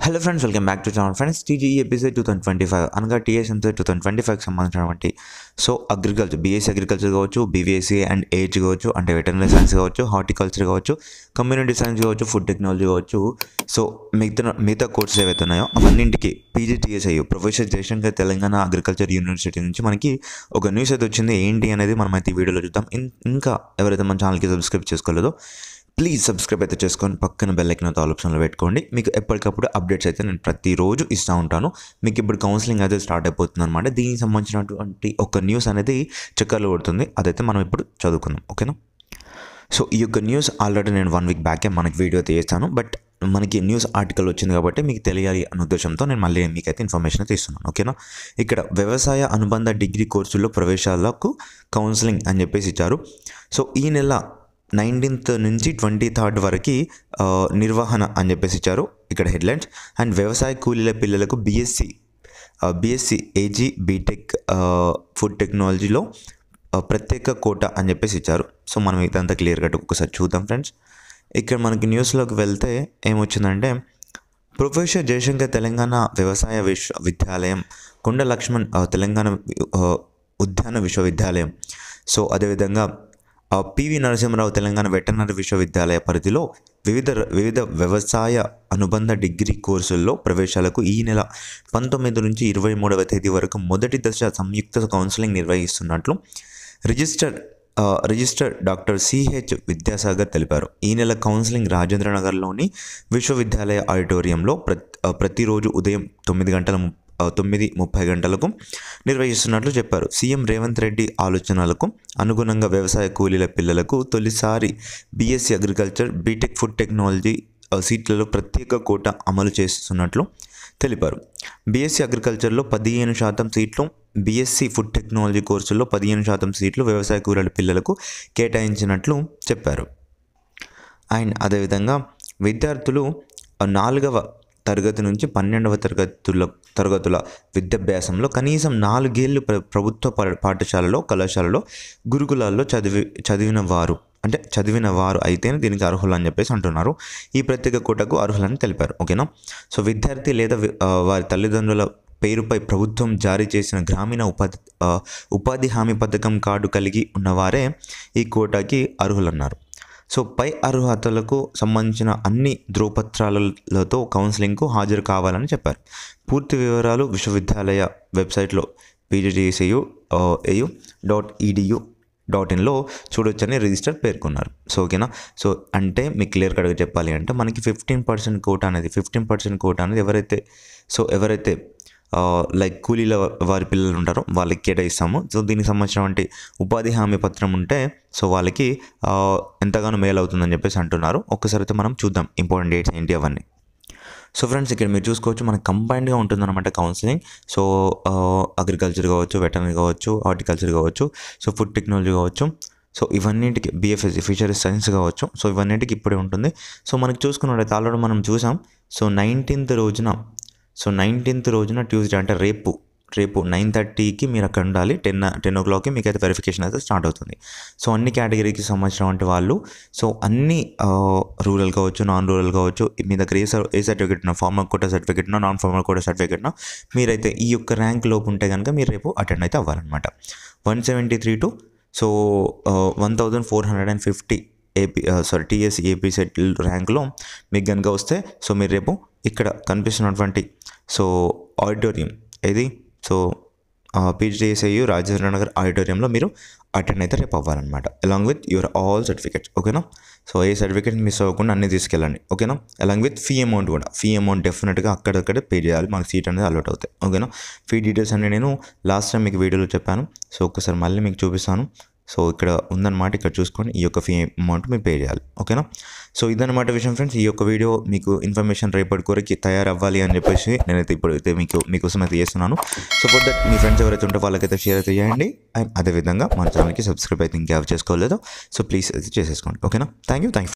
Hello friends, welcome back to channel. Friends, TGE episode 2025 అనగా TSMC 2025కి సంబంధించినటువంటి agriculture, BSc agriculture కావచ్చు, BVSc and AH కావచ్చు, అంటే వెటర్నరీ సైన్స్ కావచ్చు, హార్టికల్చర్ కావచ్చు, కమ్యూనిటీ సైన్స్ కావచ్చు, ఫుడ్ టెక్నాలజీ కావచ్చు. మిగతా కోర్సెస్ ఏవైతే ఉన్నాయో అవన్నింటికి PJTSAU professor Jayashankar Telangana agriculture university నుంచి మనకి ఒక న్యూస్ అయితే వచ్చింది. ఏంటి అనేది మనం అయితే ఈ వీడియోలో చూద్దాం. ఇంకా ఎవరైతే మన ఛానల్కి సబ్స్క్రైబ్ చేసుకోలేదో ప్లీజ్ సబ్స్క్రైబ్ అయితే చేసుకొని పక్కన బెల్ ఐకాన్ ఆల్ ఆప్షన్లో పెట్టుకోండి. మీకు ఎప్పటికప్పుడు అప్డేట్స్ అయితే నేను ప్రతిరోజు ఇస్తూ ఉంటాను. మీకు ఇప్పుడు కౌన్సిలింగ్ అయితే స్టార్ట్ అయిపోతుంది అనమాట. దీనికి సంబంధించినటువంటి ఒక న్యూస్ అనేది చక్కర్లు కొడుతుంది. అదైతే మనం ఇప్పుడు చదువుకుందాం, ఓకేనా? సో ఈ యొక్క న్యూస్ ఆల్రెడీ నేను 1 వీక్ బ్యాకే మనకి వీడియో అయితే చేస్తాను. బట్ మనకి న్యూస్ ఆర్టికల్ వచ్చింది కాబట్టి మీకు తెలియాలి అనే ఉద్దేశంతో నేను మళ్ళీ మీకైతే ఇన్ఫర్మేషన్ అయితే ఇస్తున్నాను, ఓకేనా? ఇక్కడ వ్యవసాయ అనుబంధ డిగ్రీ కోర్సుల్లో ప్రవేశాలకు కౌన్సిలింగ్ అని చెప్పేసి ఇచ్చారు. సో ఈ నెల 19th నుంచి 23rd వరకు నిర్వహణ అని చెప్పేసి ఇచ్చారు. ఇక్కడ హెడ్లైన్స్. అండ్ వ్యవసాయ కూలీల పిల్లలకు బీఎస్సీ ఏజీ బీటెక్ ఫుడ్ టెక్నాలజీలో ప్రత్యేక కోటా అని చెప్పేసి ఇచ్చారు. సో మనం ఇదంతా క్లియర్ కట్ ఒకసారి చూద్దాం ఫ్రెండ్స్. ఇక్కడ మనకి న్యూస్లోకి వెళ్తే ఏమొచ్చిందంటే, ప్రొఫెసర్ జయశంకర్ తెలంగాణ వ్యవసాయ విశ్వవిద్యాలయం, కొండ లక్ష్మణ్ తెలంగాణ ఉద్యాన విశ్వవిద్యాలయం, సో అదేవిధంగా పివి నరసింహరావు తెలంగాణ వెటర్నరీ విశ్వవిద్యాలయ పరిధిలో వివిధ వ్యవసాయ అనుబంధ డిగ్రీ కోర్సుల్లో ప్రవేశాలకు ఈ నెల 19 నుంచి 23వ తేదీ వరకు మొదటి దశ సంయుక్త కౌన్సిలింగ్ నిర్వహిస్తున్నట్లు రిజిస్టర్ డాక్టర్ సిహెచ్ విద్యాసాగర్ తెలిపారు. ఈ నెల కౌన్సిలింగ్ రాజేంద్రనగర్లోని విశ్వవిద్యాలయ ఆడిటోరియంలో ప్రతిరోజు ఉదయం 9:30 గంటలకు నిర్వహిస్తున్నట్లు చెప్పారు. సీఎం రేవంత్ రెడ్డి ఆలోచనలకు అనుగుణంగా వ్యవసాయ కూలీల పిల్లలకు తొలిసారి BSc agriculture, BTech food technology సీట్లలో ప్రత్యేక కోటా అమలు చేస్తున్నట్లు తెలిపారు. బీఎస్సీ అగ్రికల్చర్లో 15% సీట్లు, బీఎస్సీ ఫుడ్ టెక్నాలజీ కోర్సుల్లో 15% సీట్లు వ్యవసాయ కూలీల పిల్లలకు కేటాయించినట్లు చెప్పారు. అండ్ అదేవిధంగా విద్యార్థులు 4వ తరగతి నుంచి 12వ తరగతుల విద్యాభ్యాసంలో కనీసం 4 ఏళ్ళు ప్రభుత్వ పాఠశాలలో, కళాశాలలో, గురుకులాల్లో చదివిన వారు అయితేనే దీనికి అర్హులు అని చెప్పేసి అంటున్నారు. ఈ ప్రత్యేక కోటాకు అర్హులని తెలిపారు, ఓకేనా? సో విద్యార్థి లేదా వారి తల్లిదండ్రుల పేరుపై ప్రభుత్వం జారీ చేసిన గ్రామీణ ఉపాధి హామీ పథకం కార్డు కలిగి ఉన్నవారే ఈ కోటాకి అర్హులన్నారు. సో పై అర్హతలకు సంబంధించిన అన్ని ధృవపత్రాలతో కౌన్సిలింగ్కు హాజరు కావాలని చెప్పారు. పూర్తి వివరాలు విశ్వవిద్యాలయ వెబ్సైట్లో pgtsu.edu.inలో చూడొచ్చని రిజిస్టర్ పేర్కొన్నారు. సో ఓకేనా? సో అంటే మీకు క్లియర్ కట్గా చెప్పాలి అంటే మనకి 15% కోటా అనేది ఎవరైతే లైక్ కూలీల వారి పిల్లలు ఉంటారో వాళ్ళకి కేటాయిస్తాము. సో దీనికి సంబంధించినటువంటి ఉపాధి హామీ పత్రం ఉంటే సో వాళ్ళకి ఎంతగానో మేలు అవుతుందని చెప్పేసి అంటున్నారు. ఒక్కసారి అయితే మనం చూద్దాం ఇంపార్టెంట్ డేట్స్ ఏంటి అవన్నీ. సో ఫ్రెండ్స్, ఇక్కడ మీరు చూసుకోవచ్చు మనకి కంబైన్డ్గా ఉంటుందన్నమాట కౌన్సిలింగ్. సో అగ్రికల్చర్ కావచ్చు, వెటర్నరీ కావచ్చు, హార్టికల్చర్ కావచ్చు, సో ఫుడ్ టెక్నాలజీ కావచ్చు, సో ఇవన్నింటికి BFSC ఫిషరీస్ సైన్స్ కావచ్చు, సో ఇవన్నింటికి ఇప్పుడే ఉంటుంది. సో మనకి చూసుకున్నట్లయితే ఆల్రెడీ మనం చూసాం. సో 19th రోజున ట్యూస్డే, అంటే రేపు 9:30కి మీరు అక్కడ ఉండాలి. 10 o'clockకి మీకు అయితే వెరిఫికేషన్ అయితే స్టార్ట్ అవుతుంది. సో అన్ని కేటగిరీకి సంబంధించినటువంటి వాళ్ళు, సో అన్ని రూరల్ కావచ్చు, నాన్ రూరల్ కావచ్చు, మీ దగ్గర ఏ సర్టిఫికేట్ ఉన్నా, ఫార్మర్ కోటా సర్టిఫికేట్ ఉన్నా, నాన్ ఫార్మర్ కోటా సర్టిఫికేట్ ఉన్నా, మీరైతే ఈ యొక్క ర్యాంక్ లోపు ఉంటే కనుక మీరు రేపు అటెండ్ అయితే అవ్వాలన్నమాట. 173 to 1450 TSC AP సెట్ ర్యాంక్లో మీకు కనుక వస్తే సో మీరు రేపు ఇక్కడ కనిపిస్తున్నటువంటి సో ఆడిటోరియం ఏది, సో పీజీటీఎస్ఐ రాజేంద్రనగర్ ఆడిటోరియంలో మీరు అటెండ్ అయితే రేపు అవ్వాలన్నమాట, along with your all certificates, ఓకేనా? సో ఏ సర్టిఫికేట్ మిస్ అవ్వకుండా అన్నీ తీసుకెళ్ళండి, ఓకేనా? అలాంగ్ విత్ ఫీ అమౌంట్ కూడా, డెఫినెట్గా అక్కడక్కడే పే చేయాలి, మనకు సీట్ అనేది అలౌట్ అవుతాయి, ఓకేనా? ఫీ డీటెయిల్స్ అన్నీ నేను లాస్ట్ టైం మీకు వీడియోలో చెప్పాను. సో ఒక్కసారి మళ్ళీ మీకు చూపిస్తాను. సో ఇక్కడ ఉందన్నమాట, ఇక్కడ చూసుకొని ఈ యొక్క ఫీ అమౌంట్ మీరు పే చేయాలి, ఓకేనా? సో ఇదన్నమాట విషయం ఫ్రెండ్స్. ఈ యొక్క వీడియో మీకు ఇన్ఫర్మేషన్ రేపటి కొరకు తయారవ్వాలి అని చెప్పేసి నేనైతే ఇప్పుడైతే మీకోసం అయితే చేస్తున్నాను. So for that me friends ఎవరైతే ఉంటే వాళ్ళకైతే షేర్ అయితే చేయండి. అండ్ అదేవిధంగా మన ఛానల్కి సబ్స్క్రైబ్ అయితే ఇంకా చేసుకోలేదు, సో ప్లీజ్ అయితే చేసేసుకోండి, ఓకేనా? Thank you.